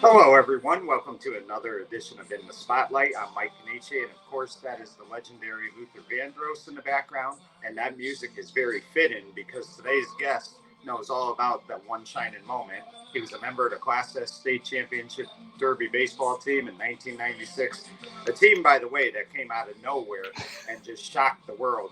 Hello, everyone. Welcome to another edition of In the Spotlight. I'm Mike Canice, and of course, that is the legendary Luther Vandross in the background. And that music is very fitting because today's guest knows all about that one shining moment. He was a member of the Class S State Championship Derby baseball team in 1996, a team, by the way, that came out of nowhere and just shocked the world.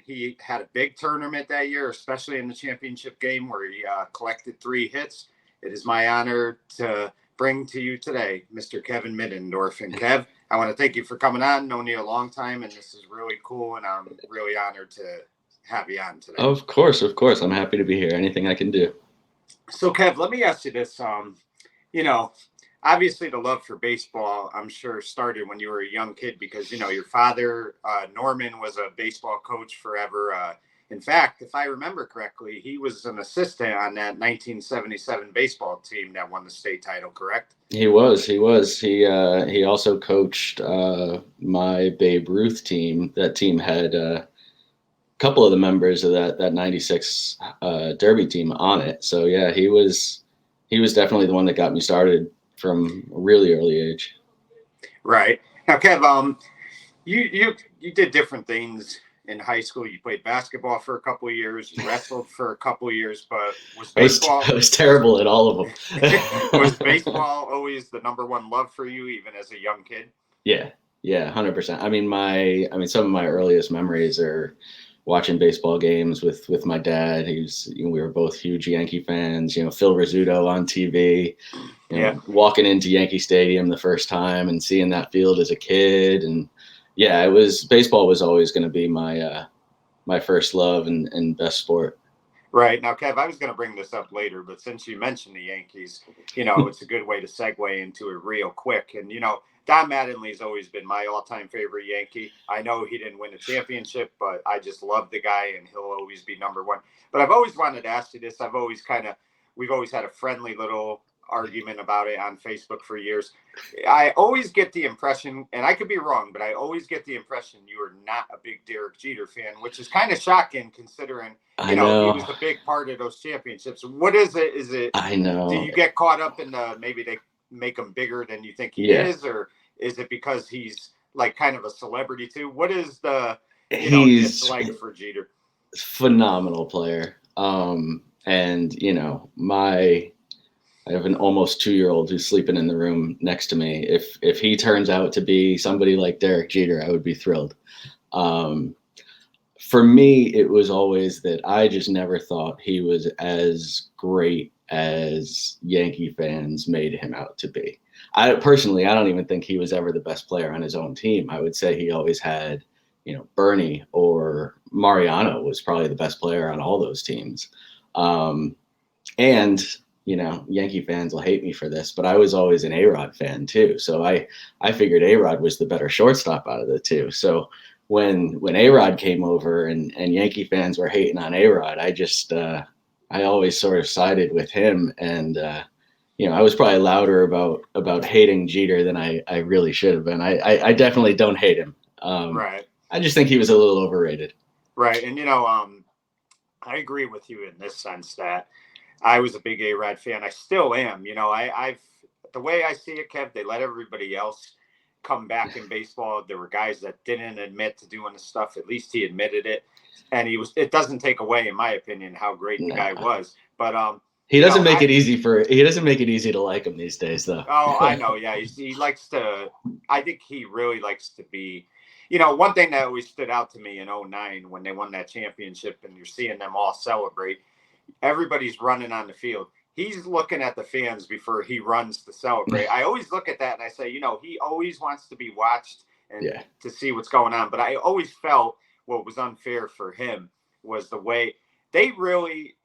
He had a big tournament that year, especially in the championship game where he collected 3 hits. It is my honor to bring to you today Mr. Kevin Middendorf. And Kev, I want to thank you for coming on. Known you a long time, and this is really cool, and I'm really honored to have you on today. Of course, of course. I'm happy to be here. Anything I can do. So, Kev, let me ask you this. You know, obviously the love for baseball, I'm sure, started when you were a young kid because, your father, Norman, was a baseball coach forever. In fact, if I remember correctly, he was an assistant on that 1977 baseball team that won the state title, correct? He was. He was. He also coached my Babe Ruth team. That team had a couple of the members of that '96 Derby team on it. So yeah, he was definitely the one that got me started from a really early age. Right. Now, Kev, you did different things in high school. You played basketball for a couple of years, you wrestled for a couple of years, but was baseball I was terrible at all of them. was baseball always the number one love for you, even as a young kid? Yeah, 100%. Some of my earliest memories are watching baseball games with my dad. We were both huge Yankee fans. Phil Rizzuto on TV. Yeah. Walking into Yankee Stadium the first time and seeing that field as a kid, and yeah, baseball was always going to be my first love and best sport. Right. Now, Kev, I was going to bring this up later, but since you mentioned the Yankees, it's a good way to segue into it real quick. And, Don Mattingly's always been my all-time favorite Yankee. I know he didn't win a championship, but I just love the guy, and he'll always be number one. But I've always wanted to ask you this. We've always had a friendly little argument about it on Facebook for years. I always get the impression, and I could be wrong, but I always get the impression you are not a big Derek Jeter fan, which is kind of shocking considering, I know he was a big part of those championships. What is it? Is it, I know. do you get caught up in maybe they make him bigger than you think he is, or is it because he's like kind of a celebrity too? What is the, dislike for Jeter? Phenomenal player. And I have an almost 2-year-old who's sleeping in the room next to me. If he turns out to be somebody like Derek Jeter, I would be thrilled. For me, it was always that I just never thought he was as great as Yankee fans made him out to be. I don't even think he was ever the best player on his own team. I would say he always had, Bernie or Mariano was probably the best player on all those teams. And Yankee fans will hate me for this, but I was always an A-Rod fan too. So I figured A-Rod was the better shortstop out of the two. So when A-Rod came over and Yankee fans were hating on A-Rod, I always sort of sided with him. And, I was probably louder about hating Jeter than I really should have been. I definitely don't hate him. Right. I just think he was a little overrated. Right. And, I agree with you in this sense that I was a big A-Rod fan. I still am. I've the way I see it, Kev, they let everybody else come back in baseball. There were guys that didn't admit to doing the stuff. At least he admitted it. And it doesn't take away, in my opinion, how great the guy was. But he doesn't make it easy to like him these days, though. Oh, I know. Yeah. He likes to, I think he really likes to be, one thing that always stood out to me in 2009 when they won that championship and you're seeing them all celebrate, everybody's running on the field. He's looking at the fans before he runs to celebrate. I always look at that and I say, he always wants to be watched and to see what's going on. But I always felt what was unfair for him was the way they really,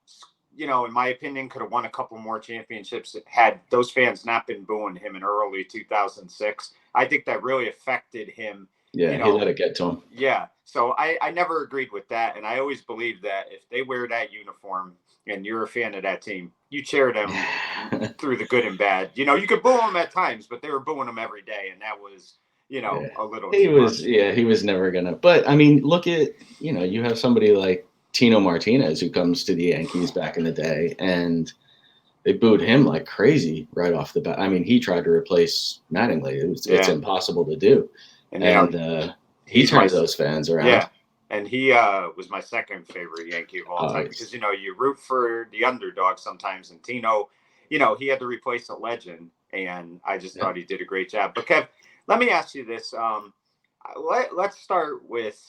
in my opinion, could have won a couple more championships had those fans not been booing him in early 2006. I think that really affected him. Yeah, he let it get to him. Yeah. So I never agreed with that. And I always believed that if they wear that uniform and you're a fan of that team, you cheer them through the good and bad. You could boo them at times, but they were booing them every day. And that was, a little too much. He was never going to. But, look at, you have somebody like Tino Martinez who comes to the Yankees back in the day. And they booed him like crazy right off the bat. I mean, he tried to replace Mattingly. It's impossible to do. And he turned those fans around. Yeah. And he was my second favorite Yankee of all time because, you root for the underdog sometimes. And Tino, he had to replace a legend. And I just thought he did a great job. But, Kev, let me ask you this. Let's start with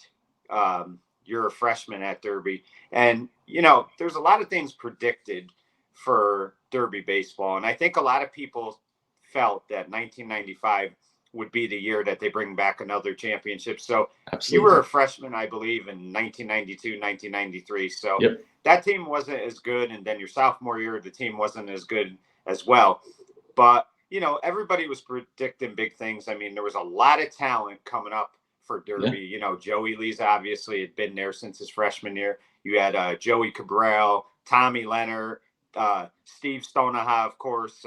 you're a freshman at Derby. And, there's a lot of things predicted for Derby baseball. And I think a lot of people felt that 1995 would be the year that they bring back another championship. So You were a freshman, I believe, in 1992, 1993. So that team wasn't as good. And then your sophomore year, the team wasn't as good as well. But, everybody was predicting big things. I mean, there was a lot of talent coming up for Derby. Joey Lee's obviously had been there since his freshman year. You had Joey Cabral, Tommy Leonard, Steve Stonaha, of course.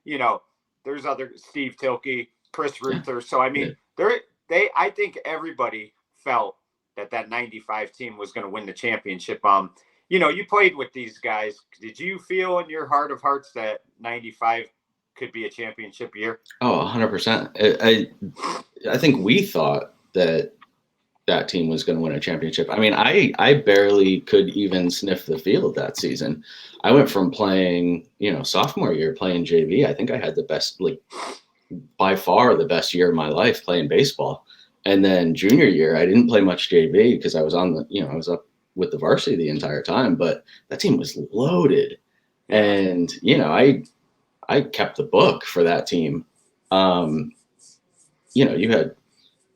There's other Steve Tilke, Chris Ruther. So, I mean, I think everybody felt that 95 team was going to win the championship. You played with these guys. Did you feel in your heart of hearts that 95 could be a championship year? Oh, 100%. I think we thought that team was going to win a championship. I mean, I barely could even sniff the field that season. I went from playing, sophomore year playing JV. I think I had the best, by far the best year of my life playing baseball. And then junior year, I didn't play much JV because I was on I was up with the varsity the entire time, but that team was loaded. And, I kept the book for that team. You had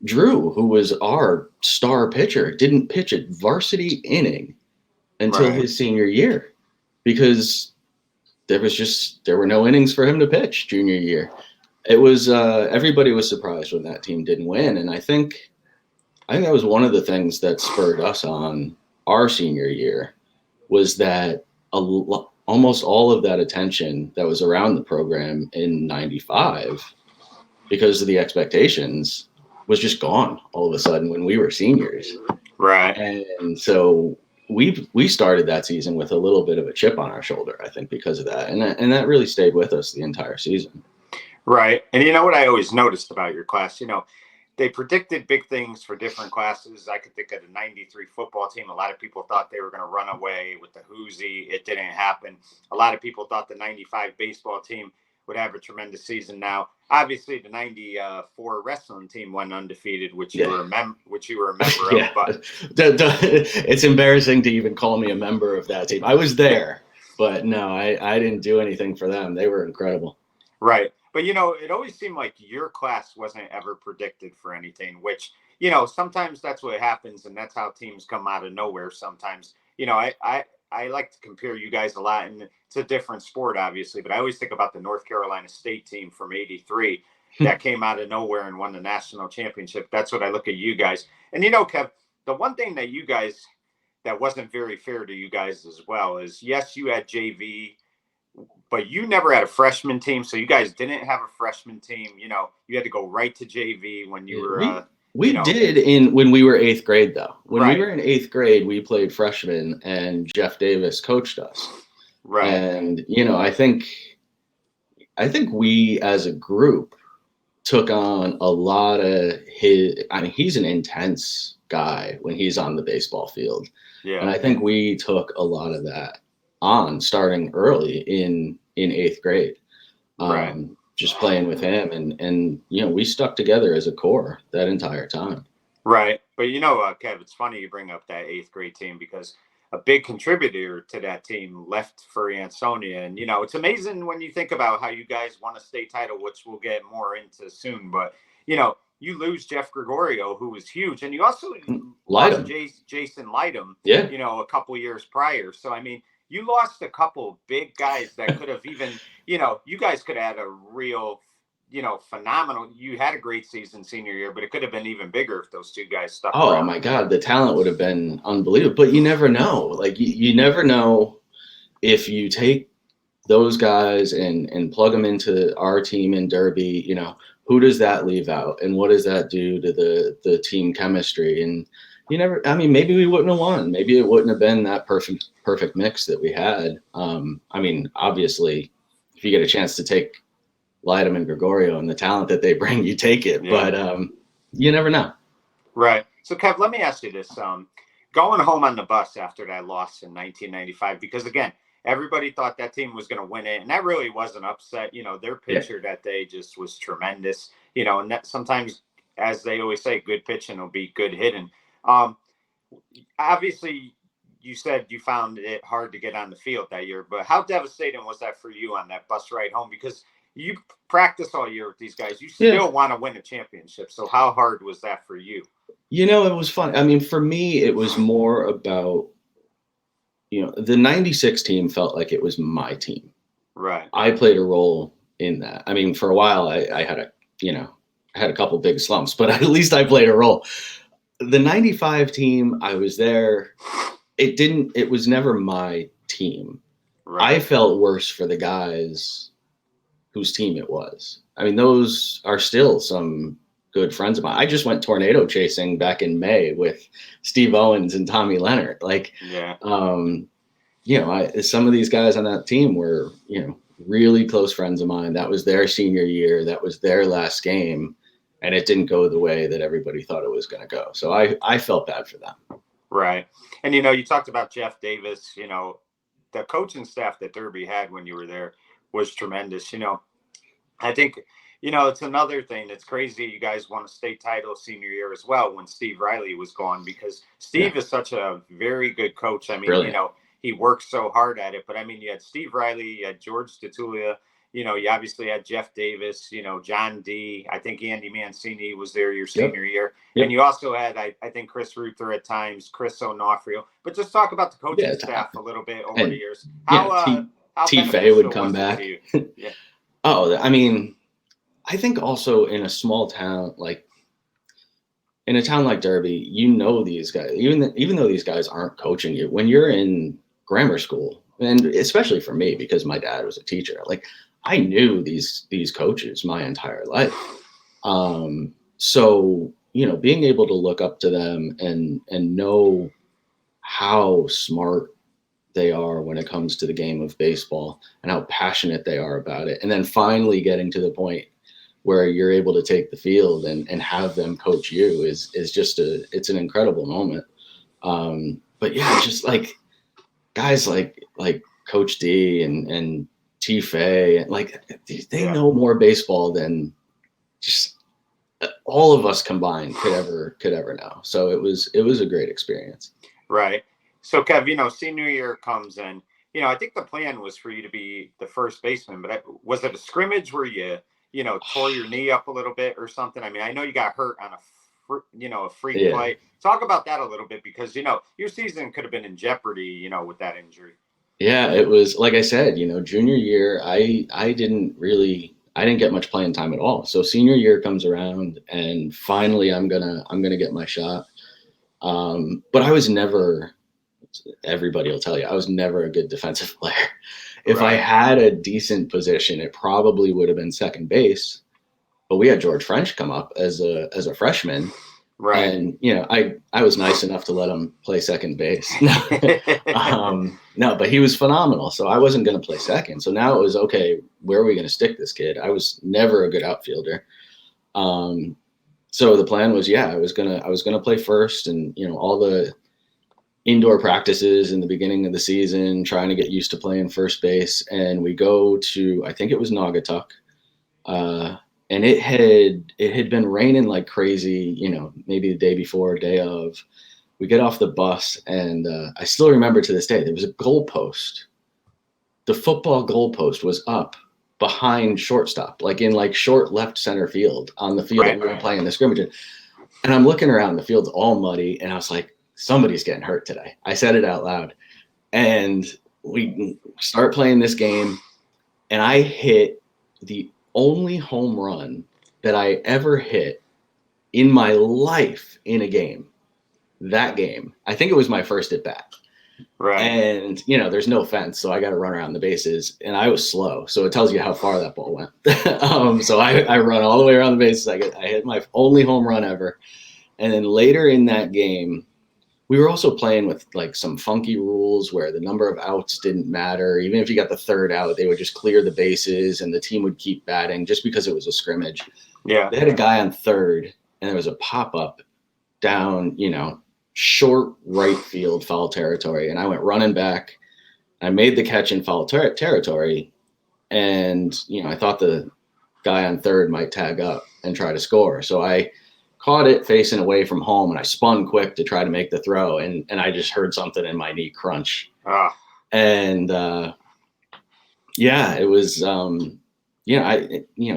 Drew, who was our star pitcher, didn't pitch a varsity inning until his senior year because there were no innings for him to pitch junior year. It was everybody was surprised when that team didn't win, and I think that was one of the things that spurred us on our senior year was that almost all of that attention that was around the program in 95 because of the expectations was just gone all of a sudden when we were seniors. Right. And so we started that season with a little bit of a chip on our shoulder, I think, because of that. And that really stayed with us the entire season. Right. And you know what I always noticed about your class, they predicted big things for different classes. I could think of the 93 football team. A lot of people thought they were going to run away with the Hoosie. It didn't happen. A lot of people thought the 95 baseball team would have a tremendous season. Now, obviously, the 94 wrestling team went undefeated, which you were a member of. But it's embarrassing to even call me a member of that team. I was there, but no, I didn't do anything for them. They were incredible. Right. But, it always seemed like your class wasn't ever predicted for anything, which, sometimes that's what happens. And that's how teams come out of nowhere sometimes. I like to compare you guys a lot, and it's a different sport, obviously. But I always think about the North Carolina State team from '83 that came out of nowhere and won the national championship. That's what I look at you guys. And, Kev, the one thing that you guys that wasn't very fair to you guys as well is, yes, you had JV, but you never had a freshman team. So you guys didn't have a freshman team. You had to go right to JV when you were we did when we were 8th grade, though. When we were in 8th grade, we played freshman and Jeff Davis coached us. Right. And, I think we as a group took on a lot of he's an intense guy when he's on the baseball field. Yeah. And I think we took a lot of that on starting early in 8th grade. Right. Just playing with him and we stuck together as a core that entire time. Right. But Kev, it's funny you bring up that 8th grade team because a big contributor to that team left for Ansonia. And, it's amazing when you think about how you guys won a state title, which we'll get more into soon. But, you lose Jeff Gregorio, who was huge. And you also lost Jason Lightham, a couple years prior. So, I mean, you lost a couple big guys that could have even, you guys could have had a real, phenomenal. You had a great season senior year, but it could have been even bigger if those two guys stuck around. Oh, my God. The talent would have been unbelievable. But you never know. Like, you never know if you take those guys and plug them into our team in Derby, who does that leave out? And what does that do to the team chemistry? And, you never. I mean, maybe we wouldn't have won. Maybe it wouldn't have been that perfect mix that we had. I mean, obviously, if you get a chance to take Lightem and Gregorio and the talent that they bring, you take it. Yeah. But you never know. Right. So, Kev, let me ask you this: going home on the bus after that loss in 1995, because again, everybody thought that team was going to win it, and that really was an upset. You know, their pitcher that day just was tremendous. You know, and that sometimes, as they always say, good pitching will beat good hitting. Obviously, you said you found it hard to get on the field that year, but how devastating was that for you on that bus ride home? Because you practice all year with these guys. You still want to win a championship. So how hard was that for you? You know, it was fun. I mean, for me, it was more about, you know, the 96 team felt like it was my team. Right. I played a role in that. I mean, for a while, I had a couple big slumps, but at least I played a role. The 95 team, I was there. It was never my team. Right. I felt worse for the guys whose team it was. I mean, those are still some good friends of mine. I just went tornado chasing back in May with Steve Owens and Tommy Leonard. Like, you know, some of these guys on that team were, you know, really close friends of mine. That was their senior year. That was their last game. And it didn't go the way that everybody thought it was going to go. So I felt bad for them. Right. And, you know, you talked about Jeff Davis. You know, the coaching staff that Derby had when you were there was tremendous. You know, I think, you know, it's another thing that's crazy. You guys won a state title senior year as well when Steve Riley was gone, because Steve is such a very good coach. I mean, Brilliant. You know, he works so hard at it. But, I mean, you had Steve Riley, you had George DeTulia. You know, you obviously had Jeff Davis, you know, John D. I think Andy Mancini was there your senior year. Yep. And you also had, I think, Chris Ruther at times, Chris Onofrio. But just talk about the coaching staff a little bit over the years. How T-Fay would come back. Oh, I mean, I think also in a small town, like in a town like Derby, you know these guys, even though these guys aren't coaching you, when you're in grammar school, and especially for me, because my dad was a teacher, like, I knew these coaches my entire life. So, you know, being able to look up to them and know how smart they are when it comes to the game of baseball and how passionate they are about it. And then finally getting to the point where you're able to take the field and have them coach you is just it's an incredible moment. But yeah, just like guys like Coach D and T-Fay, and like they know more baseball than just all of us combined could ever know. So it was a great experience. Right. So Kev, you know, senior year comes in, you know, I think the plan was for you to be the first baseman, but was it a scrimmage where you know, tore your knee up a little bit or something? I mean, I know you got hurt on a freak play. Talk about that a little bit, because, you know, your season could have been in jeopardy, you know, with that injury. Yeah, it was, like I said, you know, junior year, I didn't get much playing time at all. So senior year comes around and finally I'm gonna get my shot. But I was never, everybody will tell you, I was never a good defensive player. If I had a decent position, it probably would have been second base. But we had George French come up as a freshman. Right. And, you know, I was nice enough to let him play second base. No, but he was phenomenal. So I wasn't going to play second. So now it was, okay, where are we going to stick this kid? I was never a good outfielder. So the plan was, I was going to play first, and, you know, all the indoor practices in the beginning of the season, trying to get used to playing first base. And we go to, I think it was Naugatuck. And it had been raining like crazy, you know, maybe the day before, day of. We get off the bus, and I still remember to this day, there was a goalpost. The football goalpost was up behind shortstop, like in like short left center field on the field that we were playing the scrimmage in. And I'm looking around, the field's all muddy, and I was like, somebody's getting hurt today. I said it out loud. And we start playing this game, and I hit the only home run that I ever hit in my life in a game. That game, I think it was my first at bat. Right. And, you know, there's no fence, so I got to run around the bases, and I was slow. So it tells you how far that ball went. So I run all the way around the bases. I hit my only home run ever. And then later in that game, we were also playing with like some funky rules where the number of outs didn't matter. Even if you got the third out, they would just clear the bases and the team would keep batting just because it was a scrimmage. Yeah. They had a guy on third and there was a pop-up down, short right field foul territory. And I went running back. I made the catch in foul territory. And, I thought the guy on third might tag up and try to score. So I caught it facing away from home and I spun quick to try to make the throw. And I just heard something in my knee crunch. And, it was,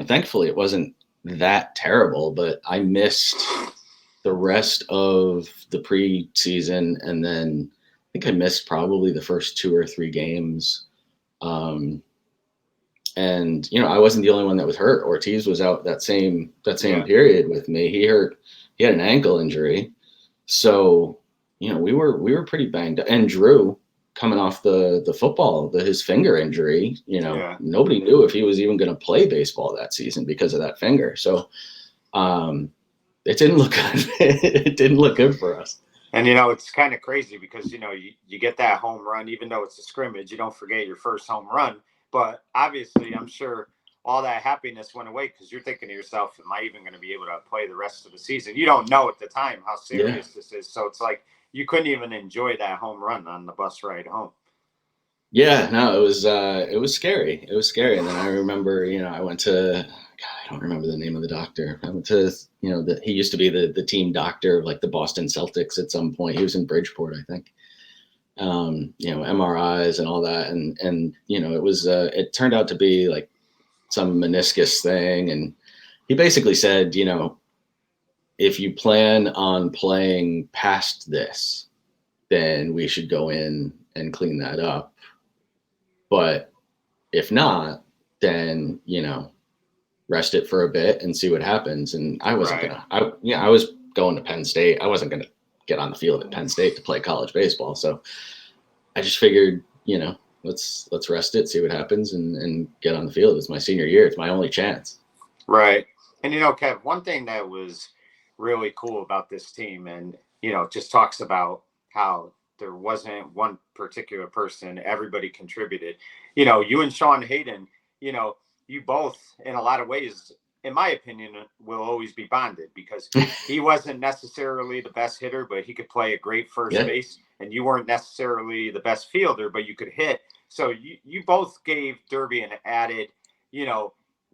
thankfully it wasn't that terrible, but I missed the rest of the preseason. And then I think I missed probably the first 2 or 3 games. And I wasn't the only one that was hurt. Ortiz was out that same period with me. He had an ankle injury. So, we were pretty banged up. And Drew coming off the football, his finger injury, nobody knew if he was even going to play baseball that season because of that finger. So, it didn't look good. It didn't look good for us. And, it's kind of crazy because, you get that home run, even though it's a scrimmage, you don't forget your first home run. But obviously, I'm sure all that happiness went away because you're thinking to yourself, am I even going to be able to play the rest of the season? You don't know at the time how serious this is. So it's like you couldn't even enjoy that home run on the bus ride home. Yeah, no, it was scary. It was scary. And then I remember, I went to, I don't remember the name of the doctor. I went to, he used to be the team doctor of like the Boston Celtics at some point. He was in Bridgeport, I think. MRIs and all that. And it was, it turned out to be like some meniscus thing. And he basically said, if you plan on playing past this, then we should go in and clean that up. But if not, then, rest it for a bit and see what happens. And I wasn't I was going to Penn State. I wasn't going to get on the field at Penn State to play college baseball. So I just figured, let's rest it, see what happens and get on the field. It's my senior year. It's my only chance. Right. And, Kev, one thing that was really cool about this team and, just talks about how there wasn't one particular person, everybody contributed. You and Sean Hayden, you both, in a lot of ways, in my opinion, will always be bonded because he wasn't necessarily the best hitter, but he could play a great first base. And you weren't necessarily the best fielder, but you could hit. So you both gave Derby an added,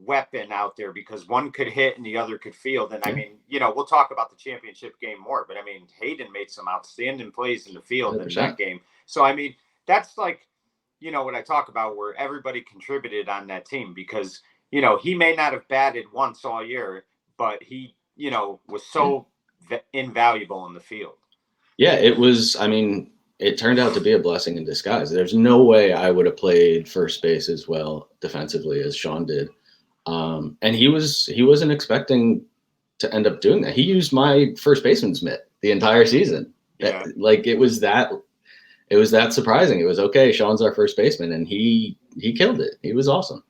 weapon out there because one could hit and the other could field. And I mean, we'll talk about the championship game more, but I mean, Hayden made some outstanding plays in the field 100%. In that game. So, I mean, that's like, what I talk about where everybody contributed on that team because, he may not have batted once all year, but he, was so invaluable in the field. Yeah, it was, it turned out to be a blessing in disguise. There's no way I would have played first base as well defensively as Sean did. And he wasn't expecting to end up doing that. He used my first baseman's mitt the entire season. Yeah. Like it was that surprising. It was okay. Sean's our first baseman and he killed it. He was awesome.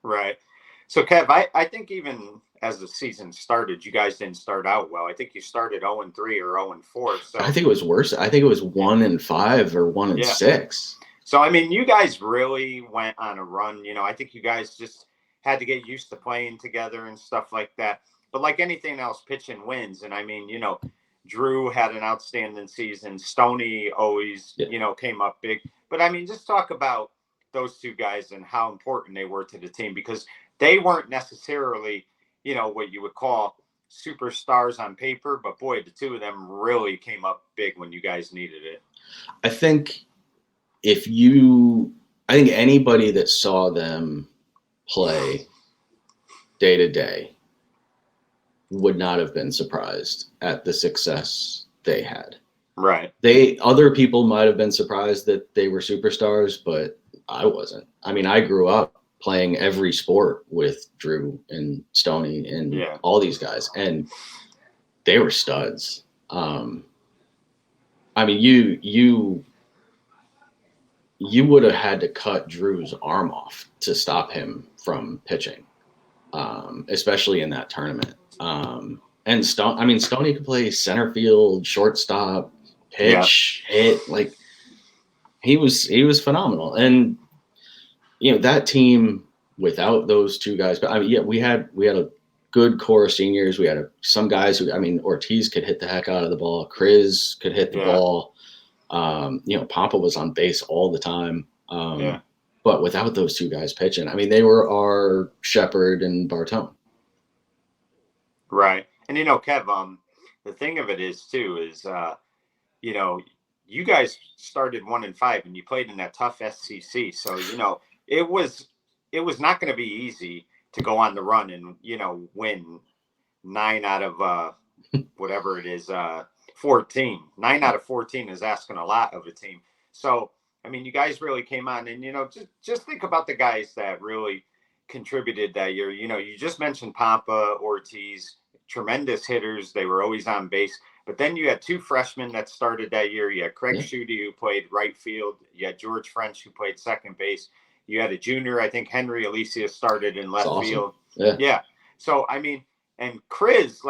Right. So Kev, I think even as the season started, you guys didn't start out well. I think you started 0-3 or 0-4. So I think it was worse. I think it was 1-5 or 1-6. So, I mean, you guys really went on a run. I think you guys just had to get used to playing together and stuff like that. But like anything else, pitching wins. And I mean, Drew had an outstanding season. Stoney always, came up big. But I mean, just talk about those two guys and how important they were to the team because they weren't necessarily, what you would call superstars on paper. But boy, the two of them really came up big when you guys needed it. I think anybody that saw them play day to day would not have been surprised at the success they had. Right. Other people might have been surprised that they were superstars, but I wasn't. I mean, I grew up playing every sport with Drew and Stoney and all these guys, and they were studs. I mean, you would have had to cut Drew's arm off to stop him from pitching, especially in that tournament. And Stoney could play center field, shortstop, pitch, hit. Like he was phenomenal. And that team without those two guys, but I mean, yeah, we had a good core of seniors. We had some guys who, I mean, Ortiz could hit the heck out of the ball. Chris could hit the ball. Pampa was on base all the time. But without those two guys pitching, I mean, they were our Shepard and Bartone. Right. And, Kev, the thing of it is, too, is, you guys started 1-5 and you played in that tough SCC. So, it was not going to be easy to go on the run and, win 9 out of whatever it is, 14. 9 out of 14 is asking a lot of a team. So, I mean, you guys really came on and, just think about the guys that really contributed that year. You just mentioned Pampa, Ortiz, tremendous hitters. They were always on base. But then you had 2 freshmen that started that year. You had Craig Schutte, who played right field. You had George French, who played second base. You had a junior, I think Henry Alicia started in left field. Yeah. So, I mean, and Chris,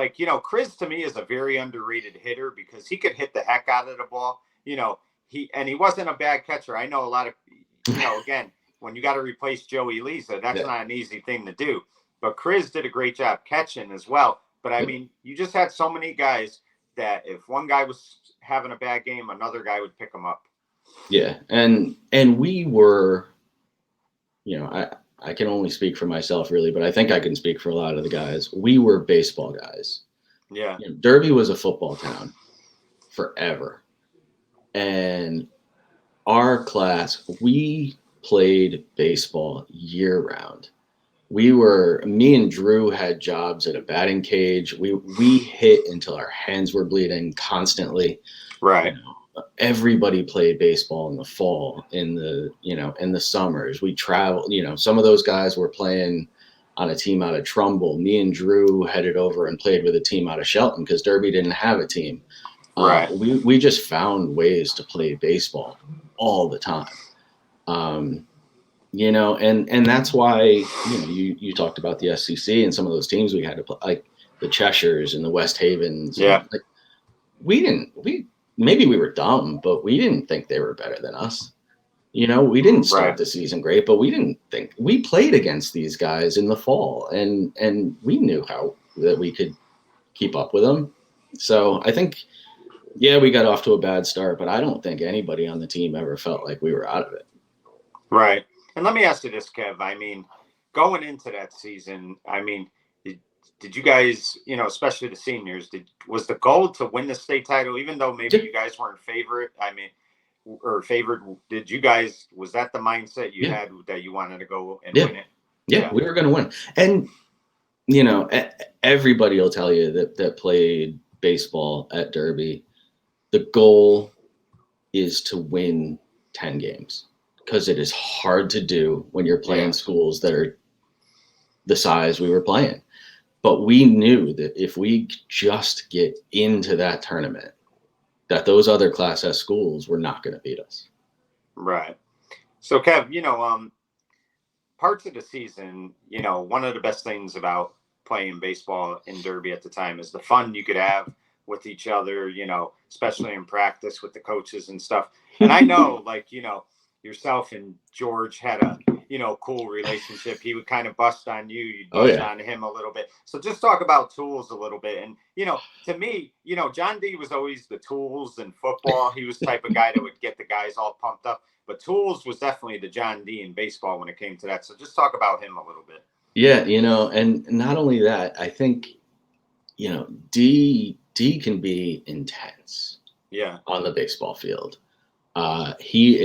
Chris to me is a very underrated hitter because he could hit the heck out of the ball. He wasn't a bad catcher. I know a lot of, again, when you got to replace Joey Lisa, that's not an easy thing to do. But Chris did a great job catching as well. But, I mean, you just had so many guys that if one guy was having a bad game, another guy would pick him up. Yeah. And we were, I can only speak for myself really, but I think I can speak for a lot of the guys. We were baseball guys. Yeah. Derby was a football town forever. And our class, we played baseball year round. Me and Drew had jobs at a batting cage. We hit until our hands were bleeding constantly. Right. Everybody played baseball in the fall, in the summers. We traveled, some of those guys were playing on a team out of Trumbull. Me and Drew headed over and played with a team out of Shelton because Derby didn't have a team. Right. We just found ways to play baseball all the time. And that's why, you talked about the SCC and some of those teams we had to play, like the Cheshires and the West Havens. Yeah. Maybe we were dumb, but we didn't think they were better than us. We didn't start the season great, but we didn't think we played against these guys in the fall and we knew that we could keep up with them. So I think, we got off to a bad start, but I don't think anybody on the team ever felt like we were out of it. Right. And let me ask you this, Kev. I mean, going into that season, I mean, did you guys, especially the seniors, was the goal to win the state title, even though maybe you guys weren't favored? I mean, or favored? Did you guys? Was that the mindset you had that you wanted to go and win it? Yeah, we were going to win. And everybody will tell you that played baseball at Derby. The goal is to win 10 games because it is hard to do when you're playing schools that are the size we were playing. But we knew that if we just get into that tournament, that those other Class S schools were not going to beat us. Right. So, Kev, parts of the season, one of the best things about playing baseball in Derby at the time is the fun you could have with each other, especially in practice with the coaches and stuff. And I know, yourself and George had a, cool relationship. He would kind of bust on you. You'd bust on him a little bit. So just talk about tools a little bit. And, to me, John D was always the tools in football. He was the type of guy that would get the guys all pumped up. But tools was definitely the John D in baseball when it came to that. So just talk about him a little bit. Yeah, and not only that, I think, D can be intense on the baseball field. He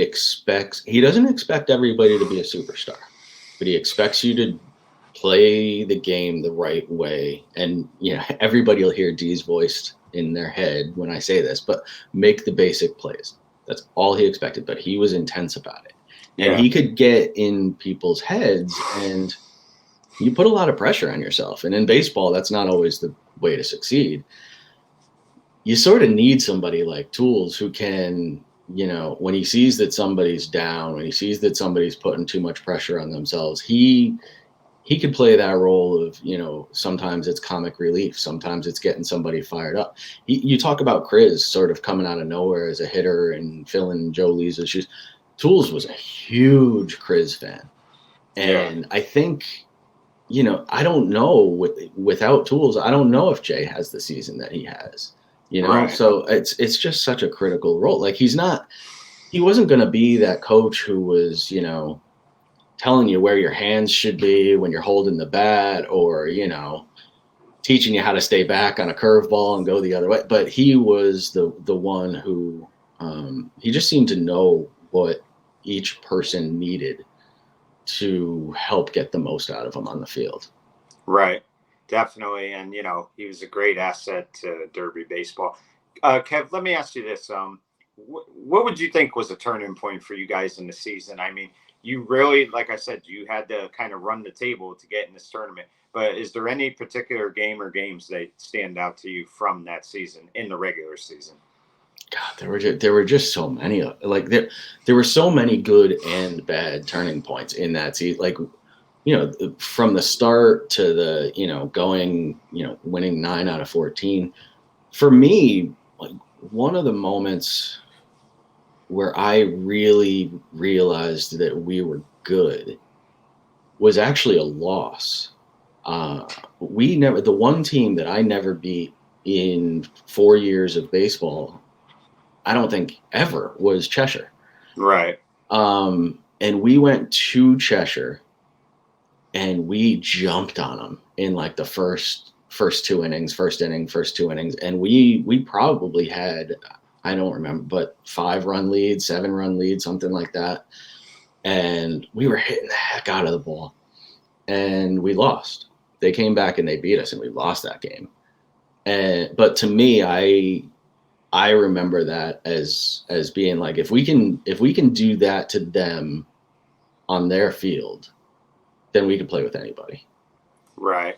doesn't expect everybody to be a superstar, but he expects you to play the game the right way. And, everybody will hear D's voice in their head when I say this, but make the basic plays. That's all he expected, but he was intense about it. And he could get in people's heads and you put a lot of pressure on yourself. And in baseball, that's not always the way to succeed. You sort of need somebody like Tools who can, when he sees that somebody's down, when he sees that somebody's putting too much pressure on themselves, he he could play that role of, sometimes it's comic relief, sometimes it's getting somebody fired up. You talk about Chris sort of coming out of nowhere as a hitter and filling Joe Lisa's shoes. Tools was a huge Chris fan. Yeah. And I think, I don't know, without Tools, I don't know if Jay has the season that he has, Right. so it's just such a critical role. Like he wasn't going to be that coach who was, telling you where your hands should be when you're holding the bat, or, teaching you how to stay back on a curveball and go the other way. But he was the one who, he just seemed to know what each person needed to help get the most out of them on the field. Right. Definitely. And, he was a great asset to Derby baseball. Kev, let me ask you this. What would you think was a turning point for you guys in the season? I mean, you really, like I said, you had to kind of run the table to get in this tournament. But is there any particular game or games that stand out to you from that season in the regular season? God, there were just so many. Like there were so many good and bad turning points in that season. Like, from the start to the, going, winning 9 out of 14. For me, like, one of the moments where I really realized that we were good was actually a loss. The one team that I never beat in 4 years of baseball, I don't think ever, was Cheshire. Right. And we went to Cheshire and we jumped on them in like the first 2 innings, first inning, first 2 innings. And we probably had, I don't remember, but 5-run lead, 7-run lead, something like that. And we were hitting the heck out of the ball and we lost. They came back and they beat us and we lost that game. But to me, I remember that as being like, if we can do that to them on their field, then we can play with anybody. Right.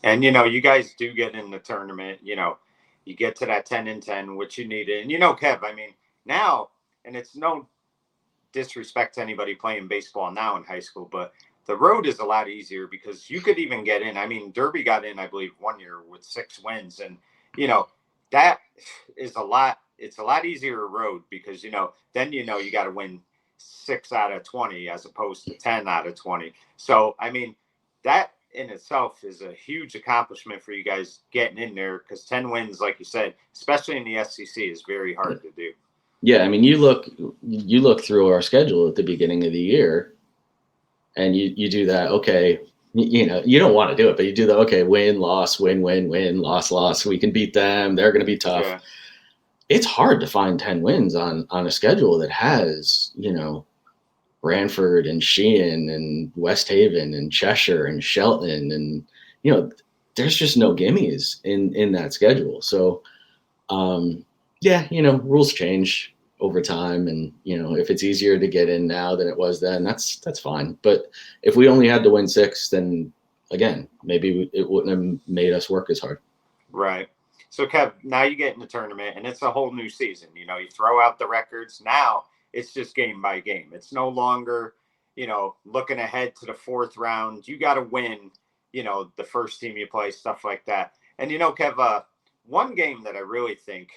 And, you guys do get in the tournament, you get to that 10-10, which you needed. And, Kev, I mean, now, and it's no disrespect to anybody playing baseball now in high school, but the road is a lot easier because you could even get in. I mean, Derby got in, I believe, one year with 6 wins. And, that is a lot. It's a lot easier road because, then, you got to win 6 out of 20 as opposed to 10 out of 20. So, I mean, that in itself is a huge accomplishment for you guys getting in there, because 10 wins, like you said, especially in the SEC, is very hard to do. Yeah, I mean, you look through our schedule at the beginning of the year, and you do that. Okay, you don't want to do it, but you do the okay, win, loss, win, win, win, loss, loss. We can beat them. They're going to be tough. Yeah. It's hard to find 10 wins on a schedule that has, Brantford and Sheehan and West Haven and Cheshire and Shelton, and there's just no gimmies in that schedule. So yeah, rules change over time, and if it's easier to get in now than it was then, that's fine. But if we only had to win 6, then again, maybe it wouldn't have made us work as hard. Right. So, Kev, now you get in the tournament and it's a whole new season. You throw out the records. Now it's just game by game. It's no longer, looking ahead to the 4th round. You got to win, the first team you play, stuff like that. And, Kev, one game that I really think,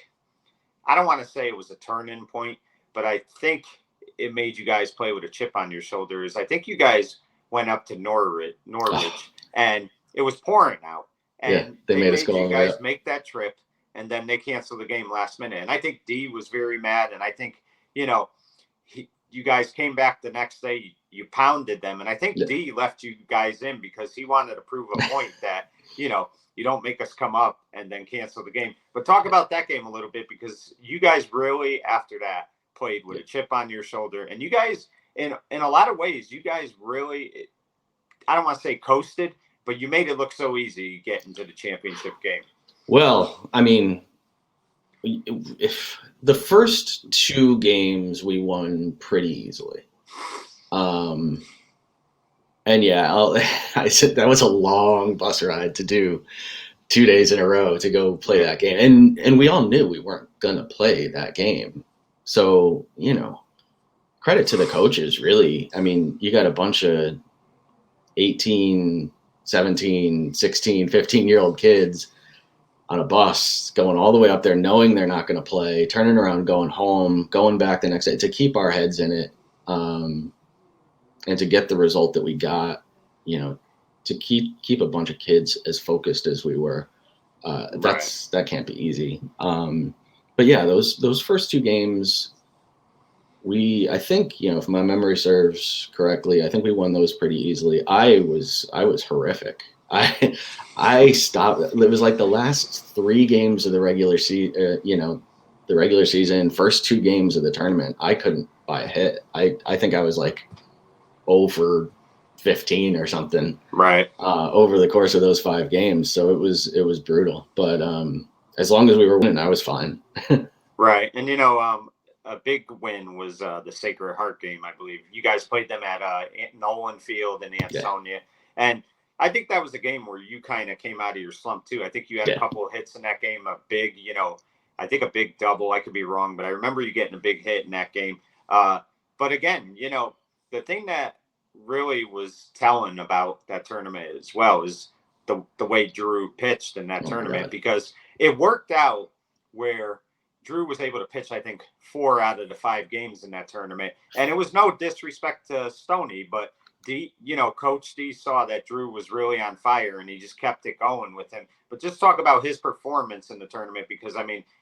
I don't want to say it was a turning point, but I think it made you guys play with a chip on your shoulder, is I think you guys went up to Norwich and it was pouring out. And yeah, they made us go you guys make that trip, and then they canceled the game last minute. And I think D was very mad. And I think, you guys came back the next day, you pounded them. And I think D left you guys in because he wanted to prove a point that, you don't make us come up and then cancel the game. But talk about that game a little bit, because you guys really, after that, played with a chip on your shoulder. And you guys, in a lot of ways, you guys really, I don't want to say coasted, but you made it look so easy getting to the championship game. Well, I mean, if the first 2 games we won pretty easily. And yeah, I said that was a long bus ride to do 2 days in a row to go play that game. And we all knew we weren't going to play that game. So, credit to the coaches, really. I mean, you got a bunch of 18, 17, 16, 15-year-old kids on a bus going all the way up there, knowing they're not going to play, turning around, going home, going back the next day, to keep our heads in it, and to get the result that we got, to keep a bunch of kids as focused as we were. That can't be easy. But yeah, those first two games, I think, if my memory serves correctly, I think we won those pretty easily. I was horrific. I stopped. It was like the last 3 games of the regular season, the regular season, first 2 games of the tournament, I couldn't buy a hit. I think I was like 0 for 15 or something. Right. Over the course of those 5 games. So it was brutal. But as long as we were winning, I was fine. Right. And, a big win was the Sacred Heart game, I believe. You guys played them at Nolan Field in Ansonia. Yeah. And I think that was a game where you kind of came out of your slump, too. I think you had a couple of hits in that game, a big, I think a big double. I could be wrong, but I remember you getting a big hit in that game. But again, the thing that really was telling about that tournament as well is the way Drew pitched in that tournament, because it worked out where Drew was able to pitch, I think, 4 out of the 5 games in that tournament. And it was no disrespect to Stoney, but Coach D saw that Drew was really on fire and he just kept it going with him. But just talk about his performance in the tournament, because,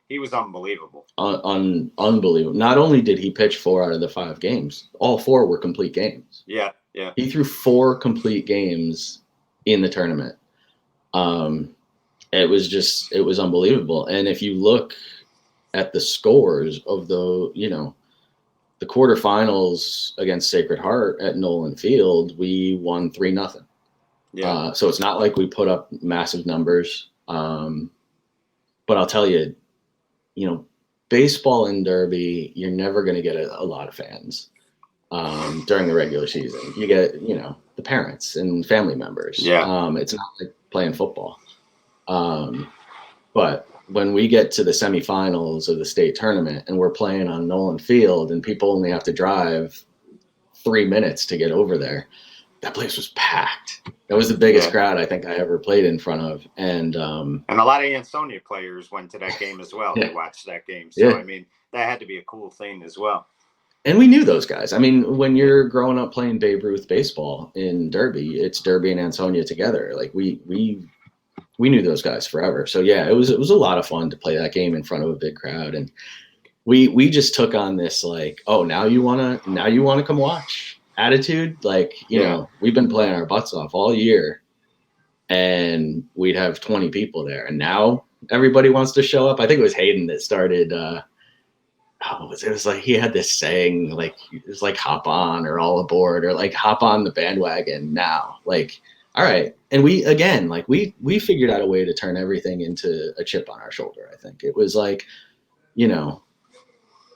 he was unbelievable. Unbelievable. Not only did he pitch 4 out of the 5 games, all 4 were complete games. Yeah. He threw 4 complete games in the tournament. It was unbelievable. And if you look at the scores of the quarterfinals against Sacred Heart at Nolan Field, we won 3-0. Yeah. So it's not like we put up massive numbers. But I'll tell you, baseball in Derby, you're never going to get a lot of fans during the regular season. You get, the parents and family members. Yeah. It's not like playing football. But when we get to the semifinals of the state tournament and we're playing on Nolan Field and people only have to drive 3 minutes to get over there, that place was packed. That was the biggest crowd I think I ever played in front of. And a lot of Ansonia players went to that game as well. They watched that game. So, that had to be a cool thing as well. And we knew those guys. When you're growing up playing Babe Ruth baseball in Derby, it's Derby and Ansonia together. Like we knew those guys forever. So yeah, it was a lot of fun to play that game in front of a big crowd. And we just took on this like, oh, now you wanna come watch attitude. Like, we've been playing our butts off all year and we'd have 20 people there. And now everybody wants to show up. I think it was Hayden that started it was like he had this saying, like it was like hop on or all aboard or like hop on the bandwagon now. Like, all right. And we figured out a way to turn everything into a chip on our shoulder. I think it was like,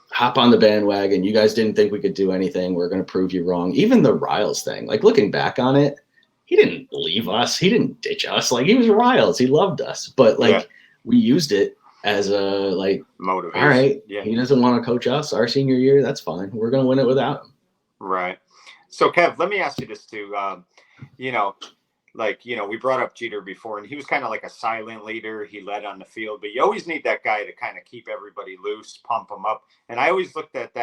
hop on the bandwagon. You guys didn't think we could do anything. We're going to prove you wrong. Even the Riles thing, like looking back on it, he didn't leave us. He didn't ditch us. Like he was Riles. He loved us, but we used it as a motivation. All right. Yeah. He doesn't want to coach us our senior year. That's fine. We're going to win it without him. Right. So Kev, let me ask you this too. We brought up Jeter before, and he was kind of like a silent leader. He led on the field, but you always need that guy to kind of keep everybody loose, pump them up. And I always looked at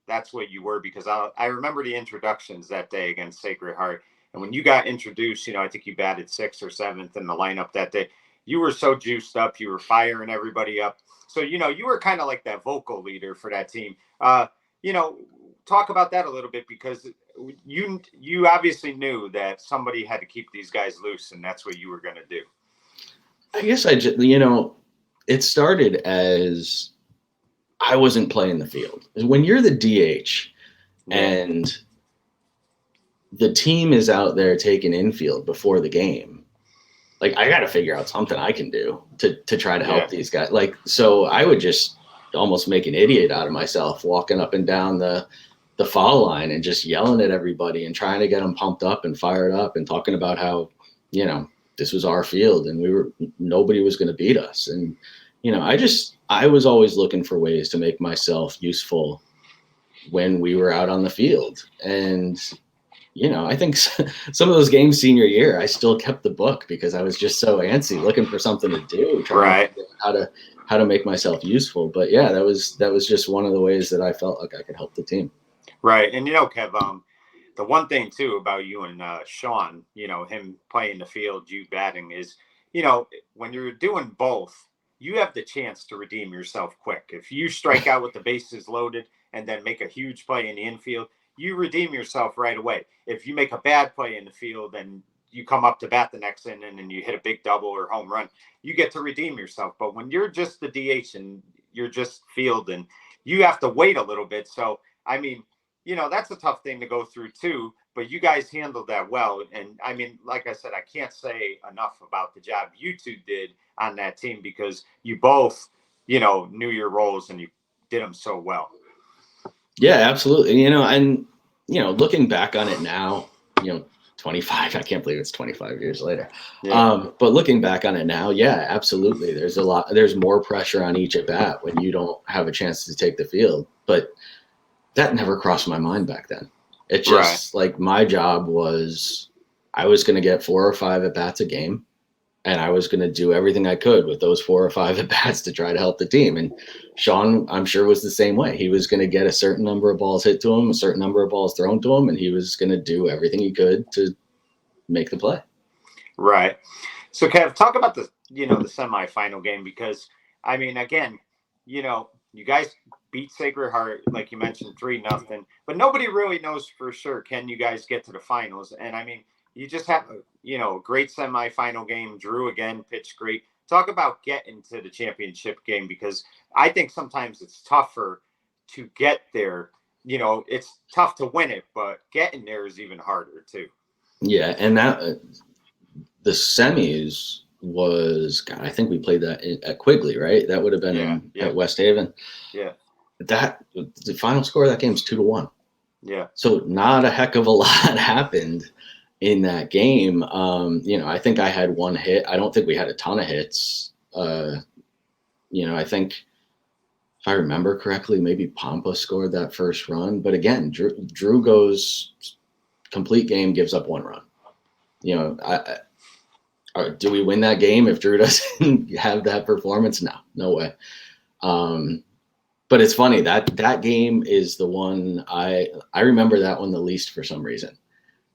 that's what you were, because I remember the introductions that day against Sacred Heart. And when you got introduced, I think you batted 6th or 7th in the lineup that day. You were so juiced up. You were firing everybody up. So, you were kind of like that vocal leader for that team. Talk about that a little bit, because you obviously knew that somebody had to keep these guys loose, and that's what you were going to do. I guess it started as I wasn't playing the field. When you're the DH and the team is out there taking infield before the game, like I got to figure out something I can do to try to help these guys. Like, so I would just almost make an idiot out of myself walking up and down the foul line and just yelling at everybody and trying to get them pumped up and fired up and talking about how, this was our field and nobody was going to beat us. And, I was always looking for ways to make myself useful when we were out on the field. And I think some of those games senior year, I still kept the book because I was just so antsy, looking for something to do, trying to Right. figure out how to make myself useful. But yeah, that was just one of the ways that I felt like I could help the team. Right. And Kev, the one thing too about you and Sean, him playing the field, you batting, is, when you're doing both, you have the chance to redeem yourself quick. If you strike out with the bases loaded and then make a huge play in the infield, you redeem yourself right away. If you make a bad play in the field and you come up to bat the next inning and you hit a big double or home run, you get to redeem yourself. But when you're just the DH and you're just fielding, you have to wait a little bit. So, I mean, that's a tough thing to go through too, but you guys handled that well. And I mean, like I said, I can't say enough about the job you two did on that team, because you both, knew your roles and you did them so well. Yeah, absolutely. And, looking back on it now, 25, I can't believe it's 25 years later. Yeah. But looking back on it now, yeah, absolutely. There's more pressure on each at bat when you don't have a chance to take the field. But that never crossed my mind back then. It just like my job was I was going to get 4 or 5 at bats a game, and I was going to do everything I could with those 4 or 5 at bats to try to help the team. And Sean, I'm sure, was the same way. He was going to get a certain number of balls hit to him, a certain number of balls thrown to him, and he was going to do everything he could to make the play. Right. So, Kev, talk about the semifinal game, because I mean, again, you guys beat Sacred Heart, like you mentioned, 3-0, but nobody really knows for sure, can you guys get to the finals? And I mean, you just have a great semifinal game. Drew again pitched great. Talk about getting to the championship game, because I think sometimes it's tougher to get there. It's tough to win it, but getting there is even harder too. Yeah, and that the semis was, God, I think we played that at Quigley, right? That would have been at West Haven. Yeah. The final score of that game is 2-1. Yeah. So not a heck of a lot happened in that game. I think I had 1 hit. I don't think we had a ton of hits. I think, if I remember correctly, maybe Pampa scored that first run. But again, Drew goes complete game, gives up 1 run. Do we win that game if Drew doesn't have that performance? No way. But it's funny that game is the one I remember that one the least for some reason.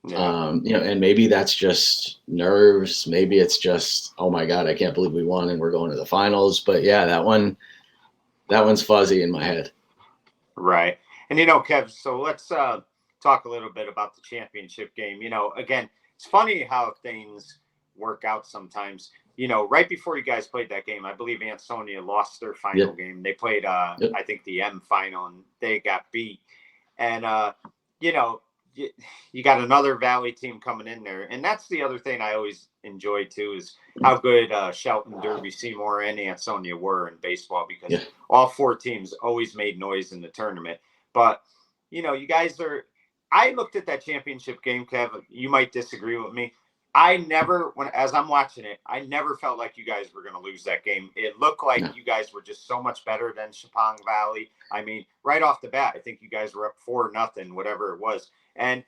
Yeah. And maybe that's just nerves. Maybe it's just, oh my God, I can't believe we won and we're going to the finals. But yeah, that one's fuzzy in my head. Right. And Kev, so let's talk a little bit about the championship game. Again, it's funny how things work out sometimes. Right before you guys played that game, I believe Ansonia lost their final game. They played, I think, the M final, and they got beat. And, you got another Valley team coming in there. And that's the other thing I always enjoy, too, is how good Shelton, Derby, Seymour, and Ansonia were in baseball, because all 4 teams always made noise in the tournament. But, you guys are – I looked at that championship game, Kev. You might disagree with me. As I'm watching it, I never felt like you guys were going to lose that game. It looked like you guys were just so much better than Shepuang Valley. I mean, right off the bat, I think you guys were up 4-0, whatever it was. And,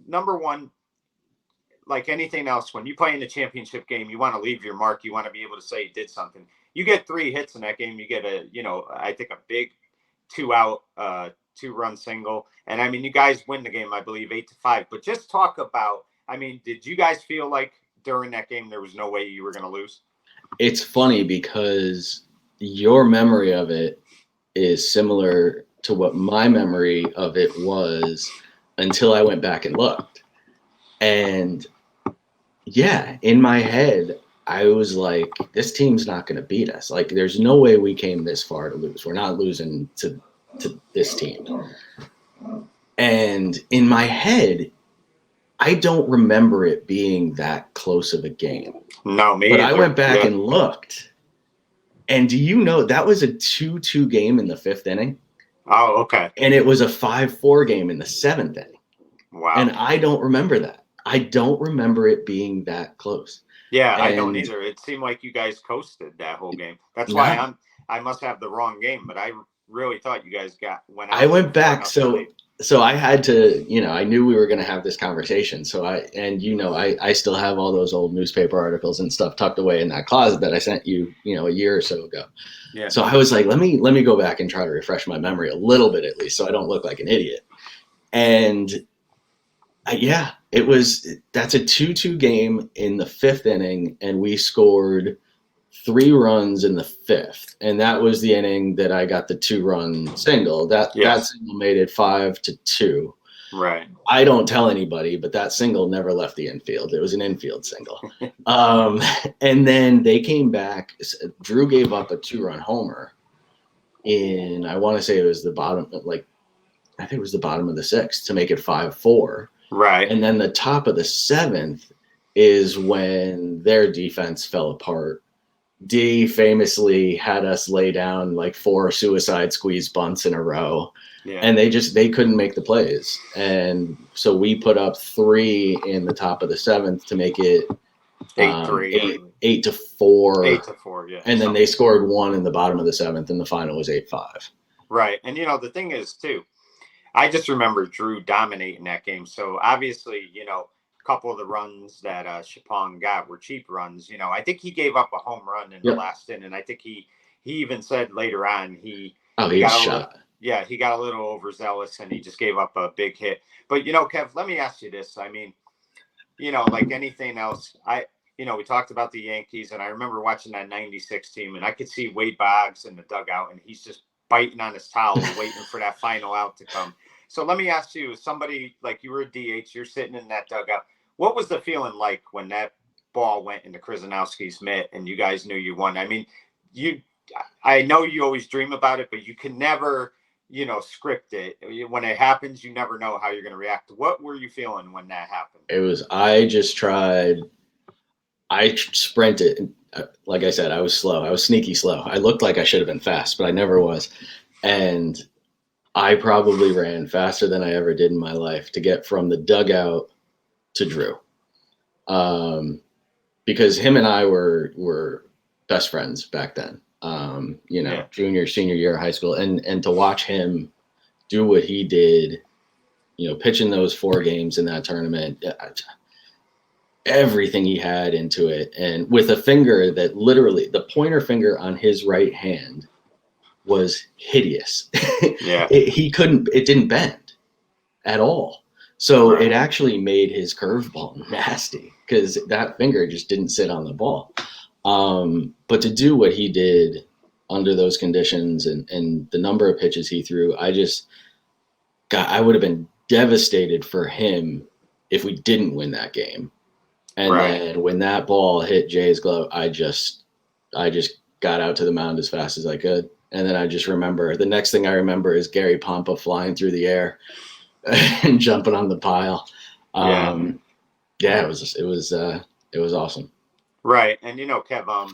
number one, like anything else, when you play in the championship game, you want to leave your mark. You want to be able to say you did something. You get 3 hits in that game. You get I think a big 2-out, 2-run single. And I mean, you guys win the game, I believe, 8-5. But just talk about, I mean, did you guys feel like during that game there was no way you were going to lose? It's funny because your memory of it is similar to what my memory of it was until I went back and looked. And yeah, in my head, I was like, this team's not going to beat us. Like, there's no way we came this far to lose. We're not losing to this team. And in my head, I don't remember it being that close of a game. No, me But either. I went back and looked. And do you know that was a 2-2 game in the 5th inning? Oh, okay. And it was a 5-4 game in the 7th inning. Wow. And I don't remember that. I don't remember it being that close. Yeah, I don't either. It seemed like you guys coasted that whole game. That's why I must have the wrong game, but I really thought you guys went out. I went back. So so I had to, I knew we were going to have this conversation. So I still have all those old newspaper articles and stuff tucked away in that closet that I sent you, a year or so ago. Yeah. So I was like, let me go back and try to refresh my memory a little bit, at least, so I don't look like an idiot. And yeah, that's a 2-2 game in the fifth inning, and we scored 3 runs in the fifth, and that was the inning that I got the 2-run single. That Yes. single made it 5-2. Right. I don't tell anybody, but that single never left the infield. It was an infield single. And then they came back. Drew gave up a 2-run homer in, I want to say it was the bottom, I think it was the bottom of the sixth to make it 5-4. Right. And then the top of the seventh is when their defense fell apart. D famously had us lay down like 4 suicide squeeze bunts in a row. Yeah. And they couldn't make the plays. And so we put up 3 in the top of the seventh to make it 8-3. 8-4. 8-4, yeah. And then they scored 1 in the bottom of the seventh, and the final was 8-5. Right. And the thing is too, I just remember Drew dominating that game. So obviously, a couple of the runs that shepuang got were cheap runs. I think he gave up a home run in the last inning. I think he even said later on he got shot. He got a little overzealous and he just gave up a big hit. But Kev, let me ask you this. I mean, like anything else, we talked about the Yankees, and I remember watching that '96 team, and I could see Wade Boggs in the dugout, and he's just biting on his towel, waiting for that final out to come. So let me ask you, somebody like you were a DH, you're sitting in that dugout. What was the feeling like when that ball went into Krasnowski's mitt and you guys knew you won? I mean, I know you always dream about it, but you can never, script it. When it happens, you never know how you're going to react. What were you feeling when that happened? I sprinted. Like I said, I was slow. I was sneaky slow. I looked like I should have been fast, but I never was. And I probably ran faster than I ever did in my life to get from the dugout to Drew. Because him and I were best friends back then. Junior, senior year of high school. And to watch him do what he did, pitching those 4 games in that tournament, everything he had into it, and with a finger that literally, the pointer finger on his right hand was hideous. Yeah. It didn't bend at all. So It actually made his curveball nasty because that finger just didn't sit on the ball. But to do what he did under those conditions and the number of pitches he threw, I would have been devastated for him if we didn't win that game. And then when that ball hit Jay's glove, I just got out to the mound as fast as I could. And then I just remember, the next thing I remember is Gary Pompa flying through the air and jumping on the pile. It was awesome. Right. And, Kev,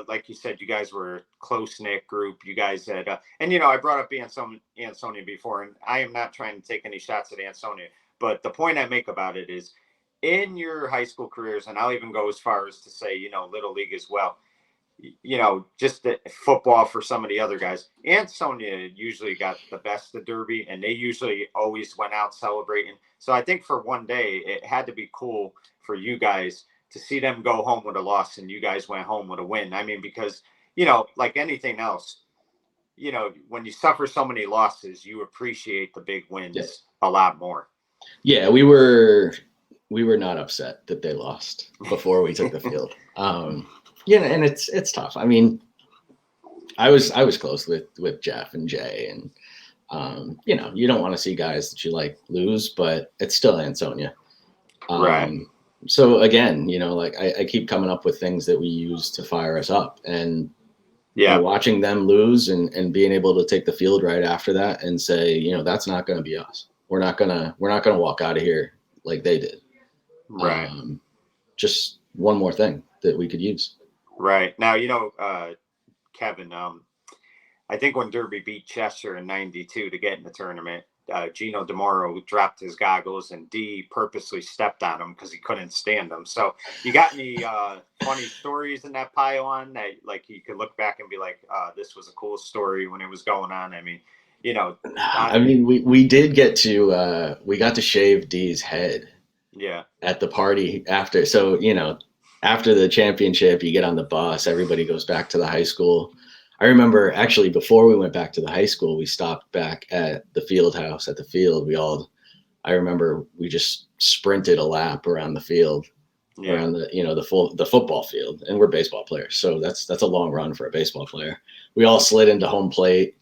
like you said, you guys were a close-knit group. You guys had, and, I brought up Ansonia before, and I am not trying to take any shots at Ansonia, but the point I make about it is, in your high school careers, and I'll even go as far as to say, Little League as well, just the football for some of the other guys, Ansonia usually got the best of Derby, and they usually always went out celebrating. So I think for one day, it had to be cool for you guys to see them go home with a loss and you guys went home with a win. I mean, because, like anything else, when you suffer so many losses, you appreciate the big wins a lot more. Yeah, we were not upset that they lost before we took the field. And it's tough. I mean, I was close with Jeff and Jay, and you don't want to see guys that you like lose, but it's still Ansonia. Right. So again, I keep coming up with things that we use to fire us up, and watching them lose and being able to take the field right after that and say, that's not going to be us. We're not gonna walk out of here like they did. Right. Just one more thing that we could use. Right. Now, Kevin, I think when Derby beat Chester in '92 to get in the tournament, Gino DeMoro dropped his goggles and D purposely stepped on him because he couldn't stand them. So you got any funny stories in that pile on that, like, you could look back and be like, this was a cool story when it was going on? I mean, you know, I mean, we did get to we got to shave D's head yeah, at the party after. So, after the championship, you get on the bus, everybody goes back to the high school. I remember actually before we went back to the high school, we stopped back at the field house at the field. I remember we just sprinted a lap around the field, yeah, around the football field, and we're baseball players. So that's a long run for a baseball player. We all slid into home plate,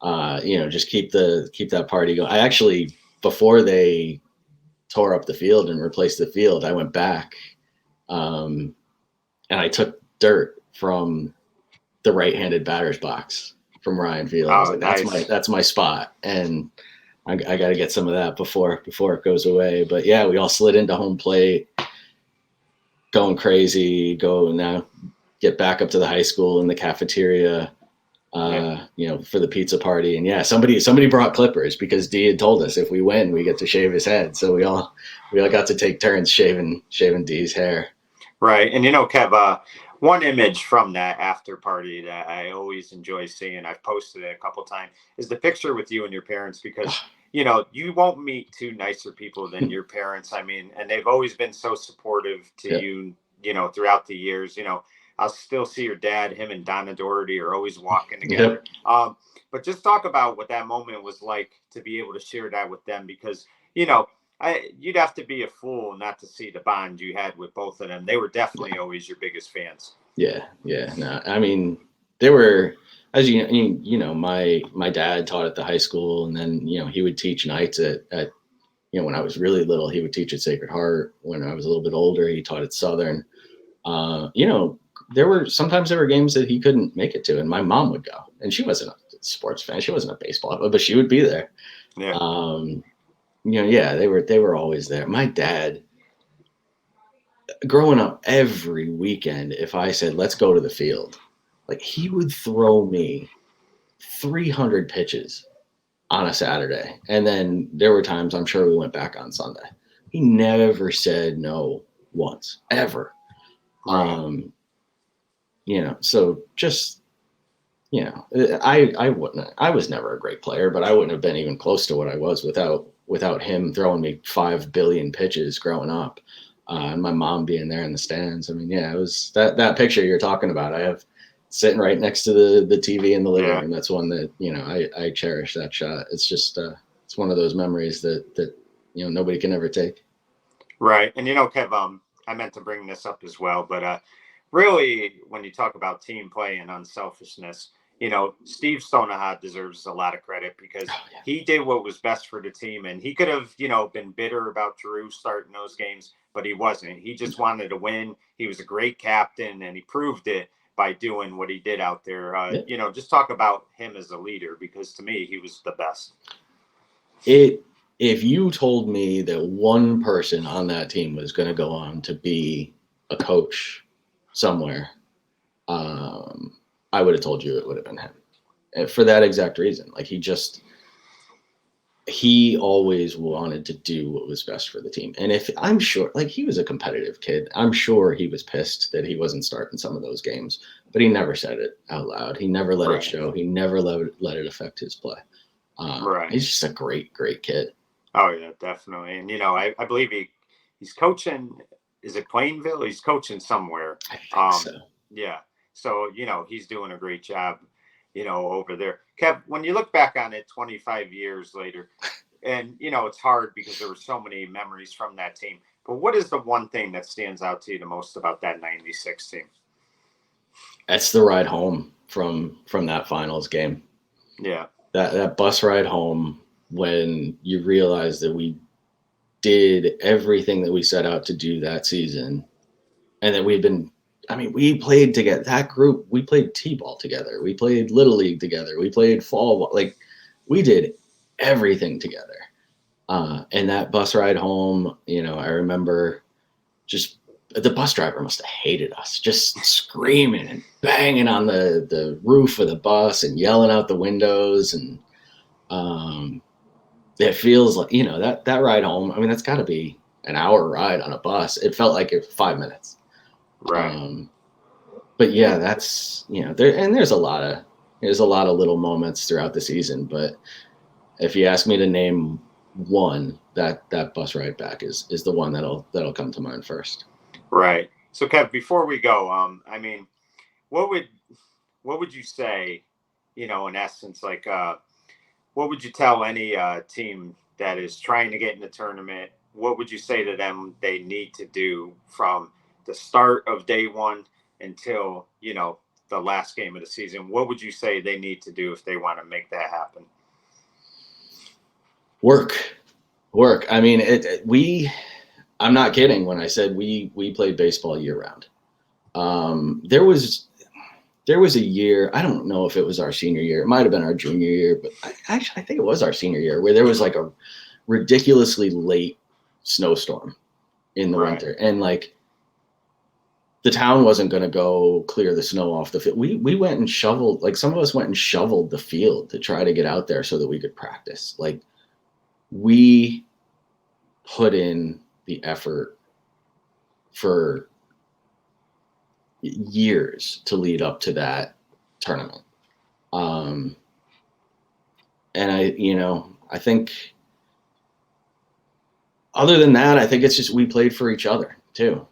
just keep that party going. I actually, before they tore up the field and replaced the field, I went back, and I took dirt from the right-handed batter's box from Ryan Field. I was oh, like, nice. that's my spot, and I got to get some of that before it goes away. But yeah, we all slid into home plate, going crazy. Go now, get back up to the high school in the cafeteria, Yeah. for the pizza party. And yeah, somebody brought clippers because D had told us if we win, we get to shave his head. So we all got to take turns shaving D's hair. Right. And Kev, one image from that after party that I always enjoy seeing, I've posted it a couple times, is the picture with you and your parents because, you won't meet two nicer people than your parents. I mean, and they've always been so supportive to Yeah. you, throughout the years. I'll still see your dad, him and Donna Doherty are always walking together. Yep. But just talk about what that moment was like to be able to share that with them because, you know, you'd have to be a fool not to see the bond you had with both of them. They were definitely always your biggest fans. Yeah. Yeah. No, I mean, they were, as my dad taught at the high school, and then, he would teach nights at when I was really little, he would teach at Sacred Heart. When I was a little bit older, he taught at Southern. Uh, you know, sometimes there were games that he couldn't make it to, and my mom would go, and she wasn't a sports fan. She wasn't a baseball, but she would be there. Yeah. Yeah, they were always there. My dad, growing up, every weekend, if I said, let's go to the field, like he would throw me 300 pitches on a Saturday. And then there were times I'm sure we went back on Sunday. He never said no once, ever. Right. So just, I wouldn't, I was never a great player, but I wouldn't have been even close to what I was without him throwing me 5 billion pitches growing up. And my mom being there in the stands. I mean, yeah, it was that picture you're talking about. I have sitting right next to the TV in the living Yeah. room. That's one that, I cherish that shot. It's just, it's one of those memories that nobody can ever take. Right. And Kev, I meant to bring this up as well, but really, when you talk about team play and unselfishness, Steve Stoneha deserves a lot of credit because Oh yeah. he did what was best for the team, and he could have, been bitter about Drew starting those games, but he wasn't. He just wanted to win. He was a great captain, and he proved it by doing what he did out there. Yeah. Just talk about him as a leader because to me, he was the best. If you told me that one person on that team was going to go on to be a coach somewhere, I would have told you it would have been him. And for that exact reason. Like he always wanted to do what was best for the team. And if I'm sure, like he was a competitive kid, I'm sure he was pissed that he wasn't starting some of those games, but he never said it out loud. He never let it show. He never let it affect his play. Right. He's just a great, great kid. Oh yeah, definitely. And I believe he's coaching. Is it Plainville? He's coaching somewhere. I think so. Yeah. So he's doing a great job. Over there. Kev, when you look back on it 25 years later, and it's hard because there were so many memories from that team. But what is the one thing that stands out to you the most about that '96 team? That's the ride home from that finals game. Yeah. That bus ride home when you realize that we did everything that we set out to do that season, and that we played together. That group, we played t-ball together. We played little league together. We played fall ball. Like we did everything together. And that bus ride home, I remember just the bus driver must have hated us, just screaming and banging on the roof of the bus and yelling out the windows. And it feels like, that ride home, I mean, that's got to be an hour ride on a bus. It felt like it 5 minutes. Right. But yeah, that's, there's a lot of little moments throughout the season, but if you ask me to name one, that bus ride back is the one that'll come to mind first. Right. So, Kev, before we go, I mean, what would you say, in essence, like, what would you tell any team that is trying to get in the tournament? What would you say to them they need to do from the start of day one until, the last game of the season? What would you say they need to do if they want to make that happen? Work. I mean, I'm not kidding when I said we played baseball year round. There was a year, I don't know if it was our senior year, it might have been our junior year, but I think it was our senior year, where there was like a ridiculously late snowstorm in the winter, and like the town wasn't going to go clear the snow off the field. We went and shoveled, like some of us went and shoveled the field to try to get out there so that we could practice. Like we put in the effort for years to lead up to that tournament. And I think other than that, I think it's just we played for each other too.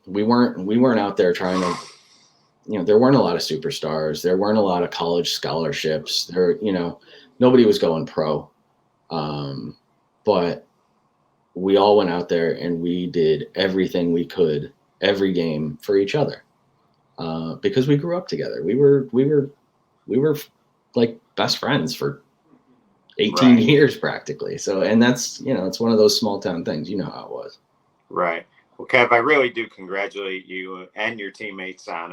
We weren't out there trying to, there weren't a lot of superstars. There weren't a lot of college scholarships. Nobody was going pro. But we all went out there and we did everything we could every game for each other. Because we grew up together. We were like best friends for 18 years practically. So, and that's, it's one of those small town things, how it was. Right. Well, Kev, I really do congratulate you and your teammates on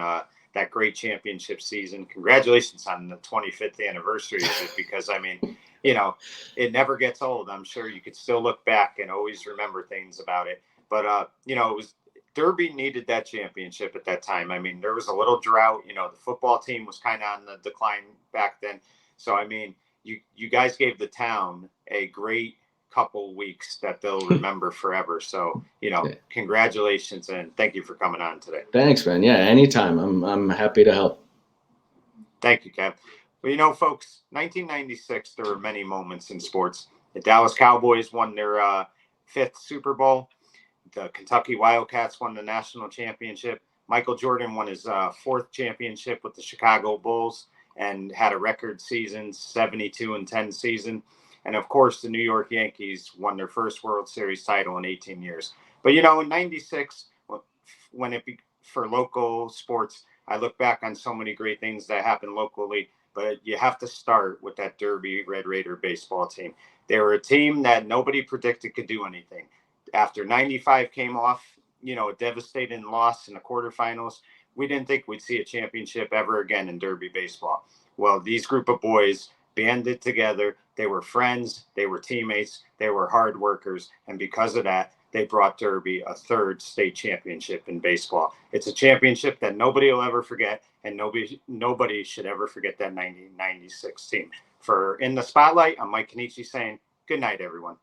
that great championship season. Congratulations on the 25th anniversary of it, because I mean, it never gets old. I'm sure you could still look back and always remember things about it. But, it was Derby needed that championship at that time. I mean, there was a little drought. The football team was kind of on the decline back then. So, I mean, you guys gave the town a great couple weeks that they'll remember forever. So, congratulations and thank you for coming on today. Thanks, man. Yeah, anytime. I'm happy to help. Thank you, Kev. Well, folks, 1996, there were many moments in sports. The Dallas Cowboys won their fifth Super Bowl. The Kentucky Wildcats won the national championship. Michael Jordan won his fourth championship with the Chicago Bulls and had a record season, 72-10 season. And of course, the New York Yankees won their first World Series title in 18 years. But, in 96, when for local sports, I look back on so many great things that happened locally, but you have to start with that Derby Red Raider baseball team. They were a team that nobody predicted could do anything. After 95 came off, a devastating loss in the quarterfinals, we didn't think we'd see a championship ever again in Derby baseball. Well, these group of boys banded together. They were friends. They were teammates. They were hard workers. And because of that, they brought Derby a third state championship in baseball. It's a championship that nobody will ever forget, and nobody should ever forget that 1996 team. For In the Spotlight, I'm Mike Kenichi saying good night, everyone.